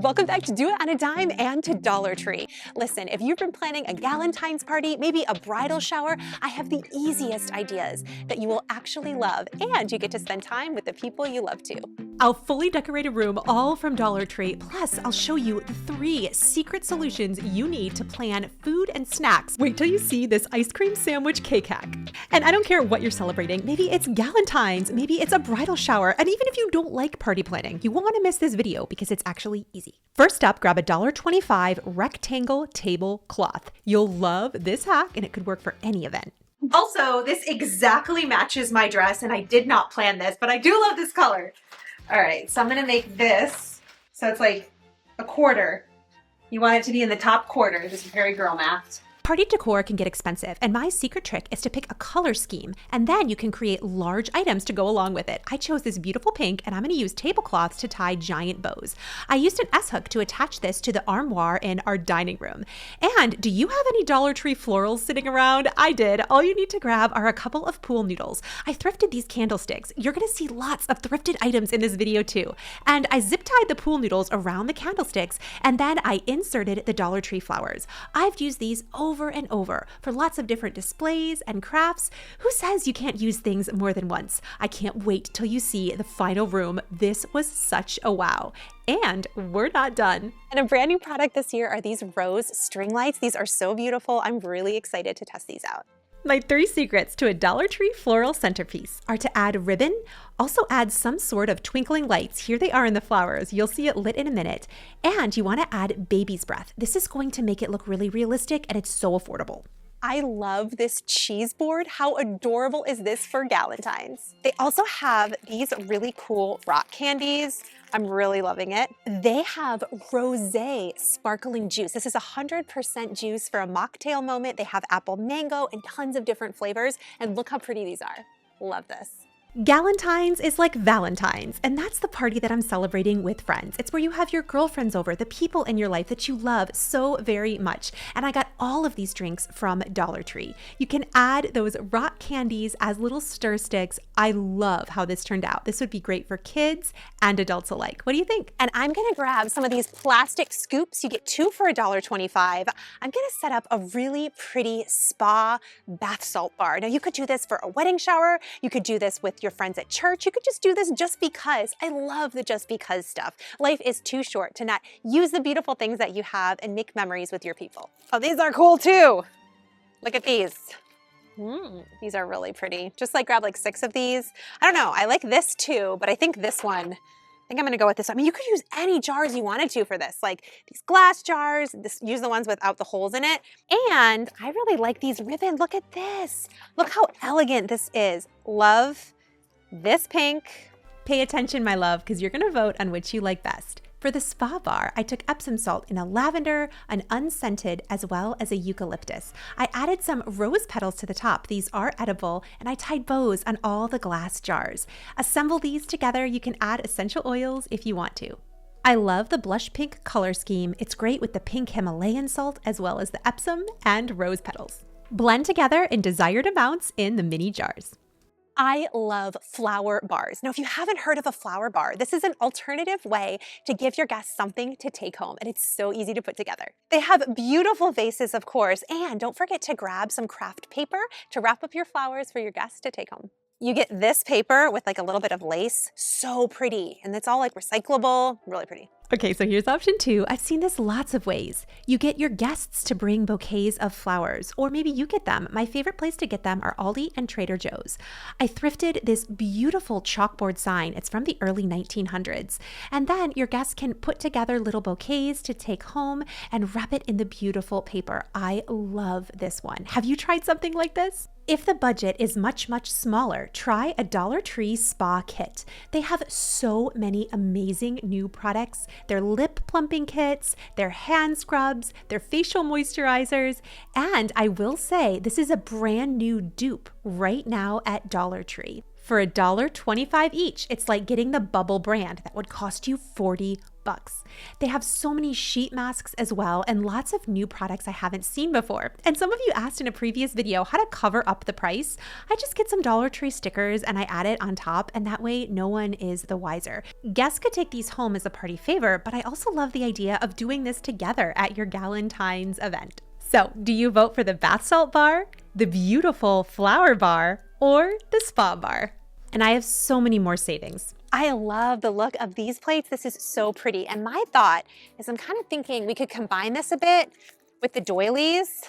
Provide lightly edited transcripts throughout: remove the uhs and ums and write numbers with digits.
Welcome back to Do It on a Dime and to Dollar Tree. Listen, if you've been planning a Galentine's party, maybe a bridal shower, I have the easiest ideas that you will actually love, and you get to spend time with the people you love too. I'll fully decorate a room all from Dollar Tree. Plus, I'll show you the 3 secret solutions you need to plan food and snacks. Wait till you see this ice cream sandwich cake hack. And I don't care what you're celebrating. Maybe it's Galentine's, maybe it's a bridal shower. And even if you don't like party planning, you won't want to miss this video because it's actually easy. First up, grab a $1.25 rectangle tablecloth. You'll love this hack and it could work for any event. Also, this exactly matches my dress and I did not plan this, but I do love this color. All right, so I'm gonna make this, so it's like a quarter. You want it to be in the top quarter. This is very girl math. Party decor can get expensive, and my secret trick is to pick a color scheme, and then you can create large items to go along with it. I chose this beautiful pink, and I'm gonna use tablecloths to tie giant bows. I used an S-hook to attach this to the armoire in our dining room. And do you have any Dollar Tree florals sitting around? I did. All you need to grab are a couple of pool noodles. I thrifted these candlesticks. You're gonna see lots of thrifted items in this video too. And I zip tied the pool noodles around the candlesticks, and then I inserted the Dollar Tree flowers. I've used these over and over for lots of different displays and crafts. Who says you can't use things more than once? I can't wait till you see the final room. This was such a wow. And we're not done. And a brand new product this year are these rose string lights. These are so beautiful. I'm really excited to test these out. My 3 secrets to a Dollar Tree floral centerpiece are to add ribbon, also add some sort of twinkling lights. Here they are in the flowers. You'll see it lit in a minute. And you want to add baby's breath. This is going to make it look really realistic and it's so affordable. I love this cheese board. How adorable is this for Galentine's? They also have these really cool rock candies. I'm really loving it. They have rosé sparkling juice. This is 100% juice for a mocktail moment. They have apple mango and tons of different flavors. And look how pretty these are. Love this. Galentine's is like Valentine's, and that's the party that I'm celebrating with friends. It's where you have your girlfriends over, the people in your life that you love so very much. And I got all of these drinks from Dollar Tree. You can add those rock candies as little stir sticks. I love how this turned out. This would be great for kids and adults alike. What do you think? And I'm gonna grab some of these plastic scoops. You get 2 for $1.25. I'm gonna set up a really pretty spa bath salt bar. Now you could do this for a wedding shower. You could do this with your friends at church. You could just do this just because. I love the just because stuff. Life is too short to not use the beautiful things that you have and make memories with your people. Oh, these are cool too. Look at these. These are really pretty. Just like grab like 6 of these. I don't know, I like this too, but I think this one, I'm gonna go with this one. I mean, you could use any jars you wanted to for this, like these glass jars, use the ones without the holes in it. And I really like these ribbons. Look at this. Look how elegant this is. Love this pink. Pay attention, my love, because you're going to vote on which you like best. For the spa bar, I took Epsom salt in a lavender, an unscented, as well as a eucalyptus. I added some rose petals to the top. These are edible, and I tied bows on all the glass jars. Assemble these together. You can add essential oils if you want to. I love the blush pink color scheme. It's great with the pink Himalayan salt, as well as the Epsom and rose petals. Blend together in desired amounts in the mini jars. I love flower bars. Now, if you haven't heard of a flower bar, this is an alternative way to give your guests something to take home, and it's so easy to put together. They have beautiful vases, of course, and don't forget to grab some craft paper to wrap up your flowers for your guests to take home. You get this paper with like a little bit of lace, so pretty, and it's all like recyclable, really pretty. Okay, so here's option 2. I've seen this lots of ways. You get your guests to bring bouquets of flowers, or maybe you get them. My favorite place to get them are Aldi and Trader Joe's. I thrifted this beautiful chalkboard sign. It's from the early 1900s. And then your guests can put together little bouquets to take home and wrap it in the beautiful paper. I love this one. Have you tried something like this? If the budget is much, much smaller, try a Dollar Tree spa kit. They have so many amazing new products. Their lip plumping kits, their hand scrubs, their facial moisturizers, and I will say this is a brand new dupe right now at Dollar Tree. For $1.25 each, it's like getting the Bubble brand that would cost you $40. bucks. They have so many sheet masks as well and lots of new products I haven't seen before. And some of you asked in a previous video how to cover up the price. I just get some Dollar Tree stickers and I add it on top, and that way no one is the wiser. Guests could take these home as a party favor, but I also love the idea of doing this together at your Galentine's event. So, do you vote for the bath salt bar, the beautiful flower bar, or the spa bar? And I have so many more savings. I love the look of these plates. This is so pretty. And my thought is I'm kind of thinking we could combine this a bit with the doilies.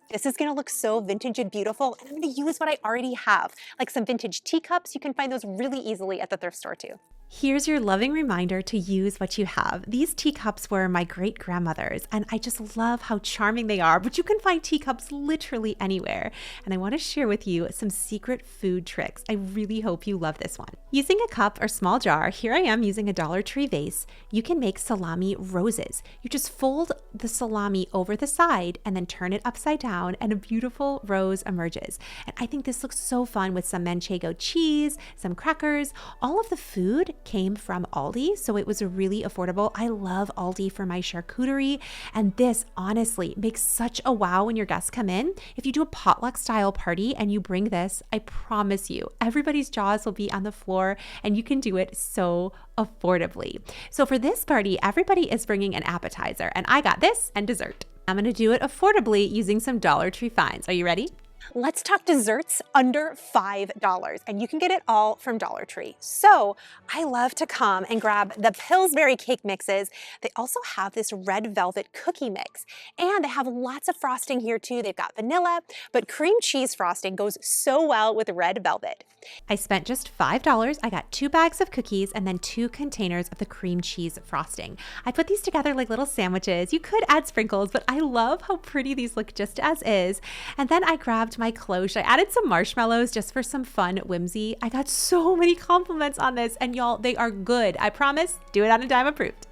This is gonna look so vintage and beautiful. And I'm gonna use what I already have, like some vintage teacups. You can find those really easily at the thrift store too. Here's your loving reminder to use what you have. These teacups were my great-grandmother's, and I just love how charming they are, but you can find teacups literally anywhere. And I want to share with you some secret food tricks. I really hope you love this one. Using a cup or small jar, here I am using a Dollar Tree vase, you can make salami roses. You just fold the salami over the side and then turn it upside down, and a beautiful rose emerges. And I think this looks so fun with some manchego cheese, some crackers. All of the food came from Aldi, so it was really affordable. I love Aldi for my charcuterie, and this honestly makes such a wow when your guests come in. If you do a potluck style party and you bring this, I promise you, everybody's jaws will be on the floor, and you can do it so affordably. So for this party, everybody is bringing an appetizer, and I got this and dessert. I'm gonna do it affordably using some Dollar Tree finds. Are you ready? Let's talk desserts under $5, and you can get it all from Dollar Tree. So I love to come and grab the Pillsbury cake mixes. They also have this red velvet cookie mix, and they have lots of frosting here too. They've got vanilla, but cream cheese frosting goes so well with red velvet. I spent just $5. I got 2 bags of cookies and then 2 containers of the cream cheese frosting. I put these together like little sandwiches. You could add sprinkles, but I love how pretty these look just as is. And then I grabbed my cloche. I added some marshmallows just for some fun whimsy. I got so many compliments on this, and y'all, they are good. I promise, do it on a dime approved.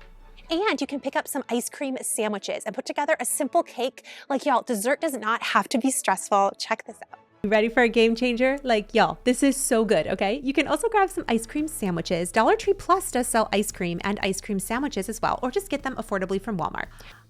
And you can pick up some ice cream sandwiches and put together a simple cake. Like y'all, dessert does not have to be stressful. Check this out. Ready for a game changer? Like, y'all, this is so good, okay? You can also grab some ice cream sandwiches. Dollar Tree Plus does sell ice cream and ice cream sandwiches as well, or just get them affordably from Walmart.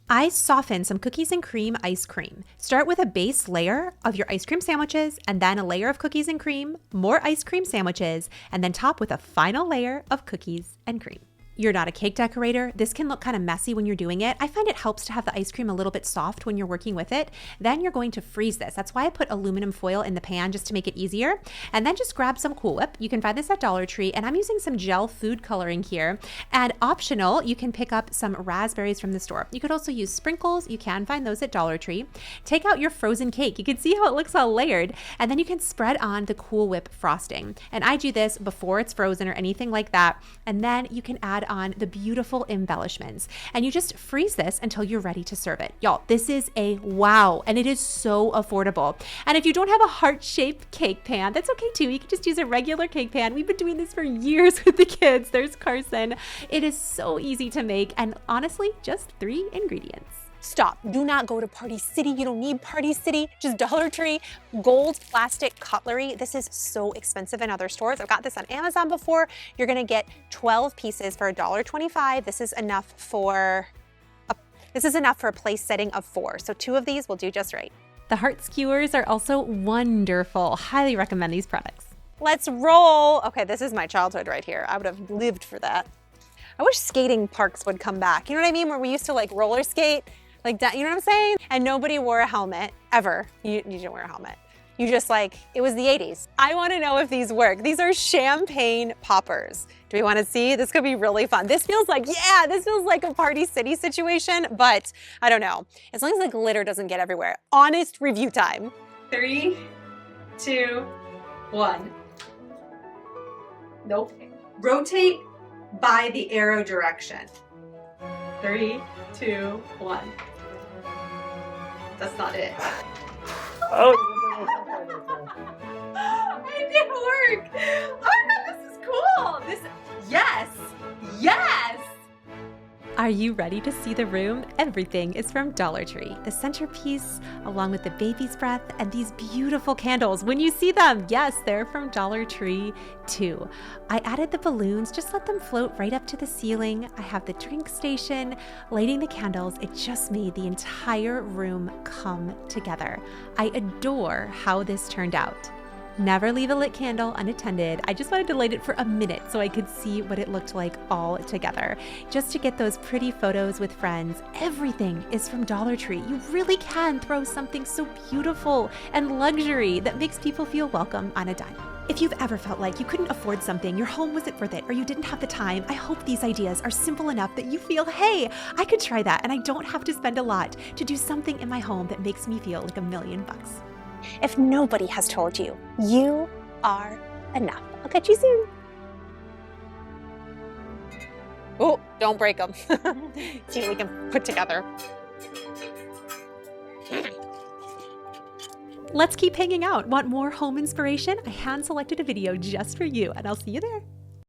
I soften some cookies and cream ice cream. Start with a base layer of your ice cream sandwiches, and then a layer of cookies and cream, more ice cream sandwiches, and then top with a final layer of cookies and cream. You're not a cake decorator. This can look kind of messy when you're doing it. I find it helps to have the ice cream a little bit soft when you're working with it. Then you're going to freeze this. That's why I put aluminum foil in the pan, just to make it easier. And then just grab some Cool Whip. You can find this at Dollar Tree, and I'm using some gel food coloring here. And optional, you can pick up some raspberries from the store. You could also use sprinkles. You can find those at Dollar Tree. Take out your frozen cake. You can see how it looks all layered. And then you can spread on the Cool Whip frosting. And I do this before it's frozen or anything like that. And then you can add on the beautiful embellishments, and you just freeze this until you're ready to serve it. Y'all, this is a wow, and it is so affordable. And if you don't have a heart-shaped cake pan, that's okay too. You can just use a regular cake pan. We've been doing this for years with the kids. There's Carson. It is so easy to make, and honestly, just 3 ingredients. Stop. Do not go to Party City. You don't need Party City. Just Dollar Tree. Gold plastic cutlery. This is so expensive in other stores. I've got this on Amazon before. You're going to get 12 pieces for $1.25. This is enough for a place setting of 4. So 2 of these will do just right. The heart skewers are also wonderful. Highly recommend these products. Let's roll. Okay, this is my childhood right here. I would have lived for that. I wish skating parks would come back. You know what I mean? Where we used to like roller skate. Like that, you know what I'm saying? And nobody wore a helmet, ever. You didn't wear a helmet. You just like, it was the 80s. I wanna know if these work. These are champagne poppers. Do we wanna see? This could be really fun. This feels like, yeah, this feels like a Party City situation, but I don't know. As long as the glitter doesn't get everywhere. Honest review time. 3, 2, 1. Nope. Rotate by the arrow direction. 3, 2, 1. That's not it. Oh. It didn't work. Oh no, this is cool. Yes. Are you ready to see the room? Everything is from Dollar Tree. The centerpiece, along with the baby's breath, and these beautiful candles. When you see them, yes, they're from Dollar Tree too. I added the balloons, just let them float right up to the ceiling. I have the drink station, lighting the candles. It just made the entire room come together. I adore how this turned out. Never leave a lit candle unattended. I just wanted to light it for a minute so I could see what it looked like all together. Just to get those pretty photos with friends. Everything is from Dollar Tree. You really can throw something so beautiful and luxury that makes people feel welcome on a dime. If you've ever felt like you couldn't afford something, your home wasn't worth it, or you didn't have the time, I hope these ideas are simple enough that you feel, hey, I could try that and I don't have to spend a lot to do something in my home that makes me feel like $1,000,000. If nobody has told you, you are enough. I'll catch you soon. Oh, don't break them. See what we can put together. Let's keep hanging out. Want more home inspiration? I hand-selected a video just for you, and I'll see you there.